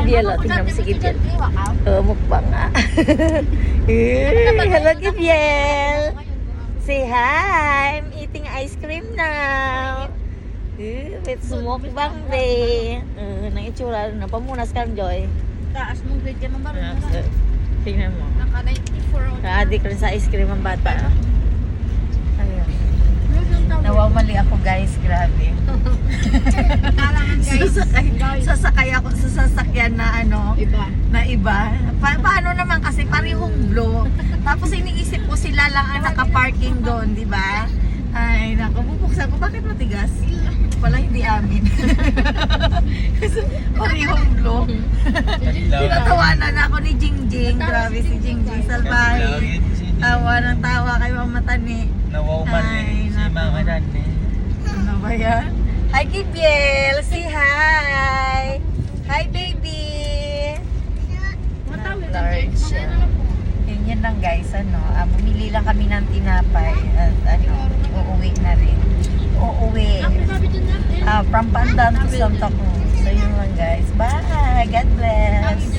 Gibiel, oh. Tingnan mo si Gibiel. Oh, mukbang nga. Hello, Gibiel. Say hi. I'm eating ice cream now. It's mukbang day. Nang itsura na. Pamunas ka, Joy. Taas mong grade ka naman ba? Tingnan mo. Naka 94. Naadik rin sa ice cream ang bata. Ayun. Nawawali ako, guys. Grabe. Sasakay ako sa sasakyan na iba. Paano naman kasi parehong blue. Tapos iniisip ko sila lang ang naka-parking doon, di ba? Ay, naku, bubuksan ko. Bakit matigas? Pala hindi amin. Parehong blue. Tinatawanan ako ni Jingjing. Grabe si Jingjing. Salbahe. Tawa ng tawa kay Mama Tani. Nawawaman Ay, si Mama Tani. Ano ba yan? Hi, Gibiel! Say hi! Hi, baby! Large. Yun lang guys, bumili lang kami ng tinapay at uuwi na rin. Uuwi. From Pandan to Santa Cruz. So yun lang guys. Bye! God bless!